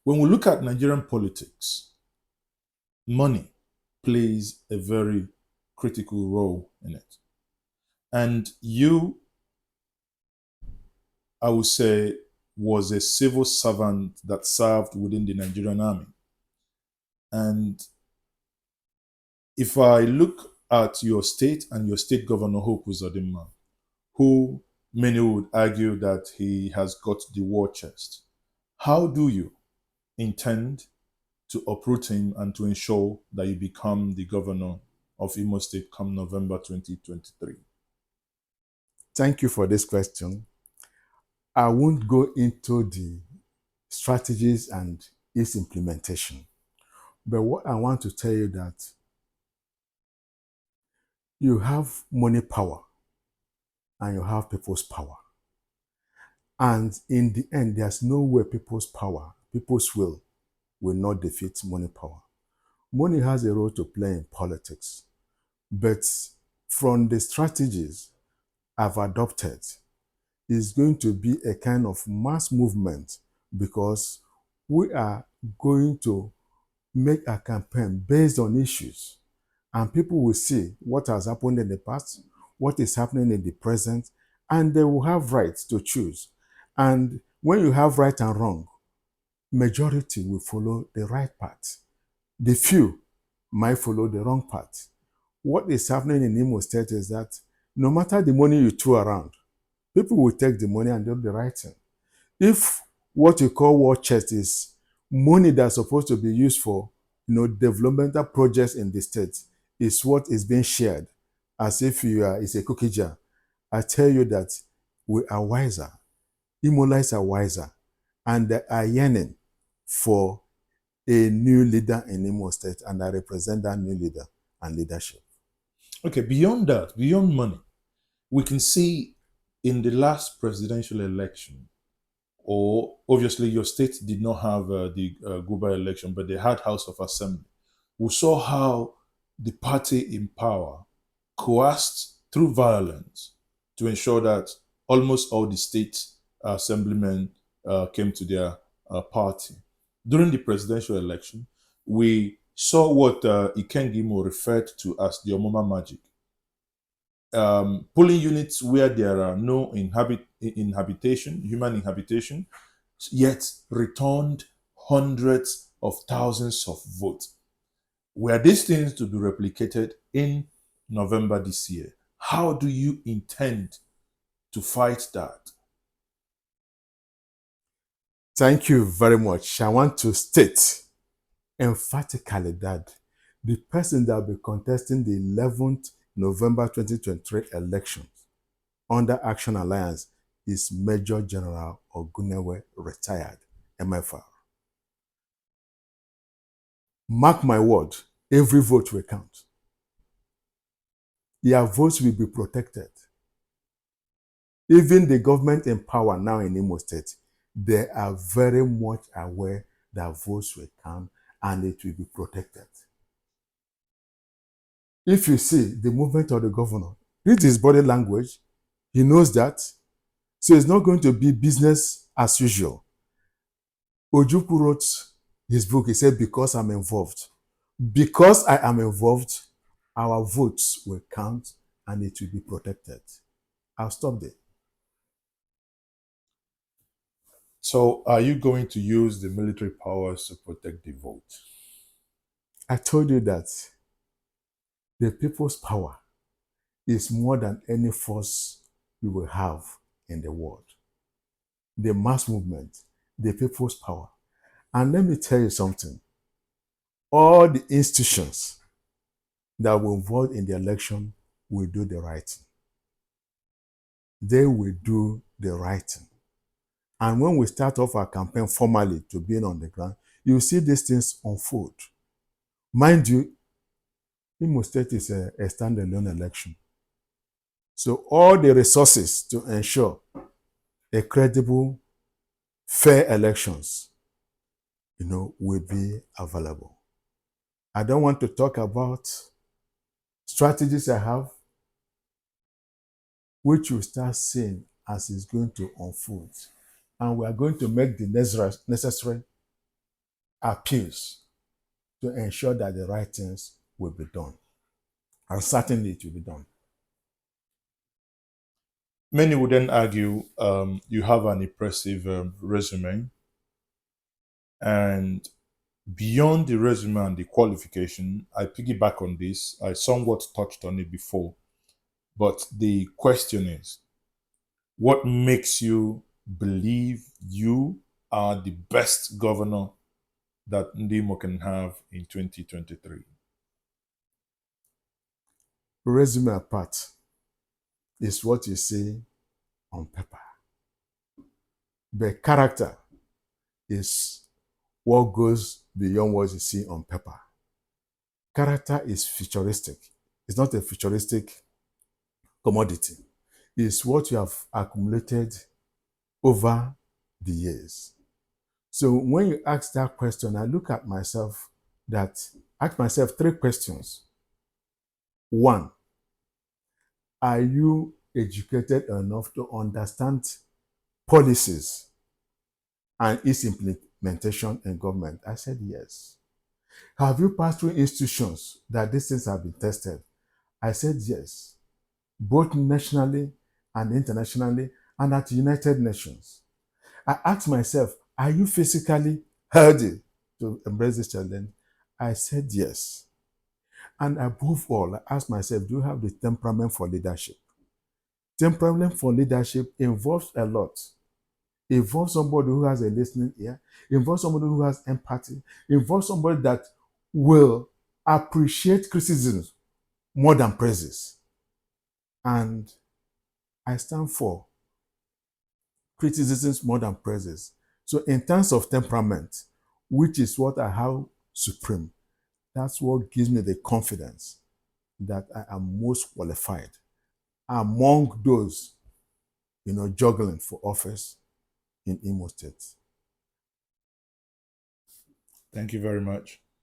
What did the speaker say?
When we look at Nigerian politics, money plays a very critical role in it. And you, I would say, was a civil servant that served within the Nigerian army. And if I look at your state and your state governor, Hope Uzodinma, who many would argue that he has got the war chest, how do you intend to uproot him and to ensure that you become the governor of Imo State come November 2023? Thank you for this question. I won't go into the strategies and its implementation. But what I want to tell you that you have money power and you have people's power. And in the end, there's no way people's power, people's will not defeat money power. Money has a role to play in politics. But from the strategies I've adopted, is going to be a kind of mass movement because we are going to make a campaign based on issues, and people will see what has happened in the past, what is happening in the present, and they will have rights to choose. And when you have right and wrong, majority will follow the right path. The few might follow the wrong path. What is happening in Imo State is that no matter the money you throw around, people will take the money and do the right thing. If what you call war chest is money that's supposed to be used for, developmental projects in the state, is what is being shared as if it's a cookie jar, I tell you that we are wiser. Imolites are wiser, and they are yearning for a new leader in Imo State, and I represent that new leader and leadership. Okay, beyond that, beyond money, we can see in the last presidential election, or obviously your state did not have the Guba election, but they had House of Assembly. We saw how the party in power coerced through violence to ensure that almost all the state assemblymen came to their party. During the presidential election, we saw what Ikengimo referred to as the Omoma magic. Polling units where there are no human inhabitation, yet returned hundreds of thousands of votes. Were these things to be replicated in November this year? How do you intend to fight that? Thank you very much. I want to state emphatically that the person that will be contesting the 11th November 2023 elections under Action Alliance is Major General Ogunewe, retired, MFR. Mark my word, every vote will count. Their votes will be protected. Even the government in power now in Imo State, they are very much aware that votes will count and it will be protected. If you see the movement of the governor, read his body language, he knows that. So it's not going to be business as usual. Ojukwu wrote his book, he said, because I'm involved. Because I am involved, our votes will count and it will be protected. I'll stop there. So, are you going to use the military powers to protect the vote? I told you that the people's power is more than any force you will have in the world. The mass movement, the people's power. And let me tell you something. All the institutions that were involved in the election will do the right thing. They will do the right thing. And when we start off our campaign formally to being on the ground, you see these things unfold. Mind you, Imo State is a standalone election. So all the resources to ensure a credible, fair elections, will be available. I don't want to talk about strategies I have, which you start seeing as it's going to unfold. And we are going to make the necessary appeals to ensure that the right things will be done. And certainly it will be done. Many would then argue you have an impressive resume, and beyond the resume and the qualification, I piggyback on this. I somewhat touched on it before, but the question is, what makes you believe you are the best governor that Ndimo can have in 2023? Resume apart is what you see on paper. But character is what goes beyond what you see on paper. Character is futuristic. It's not a futuristic commodity. It's what you have accumulated over the years. So when you ask that question, I look at myself ask myself three questions. One, are you educated enough to understand policies and its implementation in government? I said yes. Have you passed through institutions that these things have been tested? I said yes, both nationally and internationally and at United Nations. I asked myself, are you physically healthy to embrace this challenge? I said yes. And above all, I asked myself, do you have the temperament for leadership? Temperament for leadership involves a lot. It involves somebody who has a listening ear, it involves somebody who has empathy, it involves somebody that will appreciate criticism more than praises. And I stand for criticisms more than praises. So in terms of temperament, which is what I have supreme, that's what gives me the confidence that I am most qualified among those, juggling for office in Imo State. Thank you very much.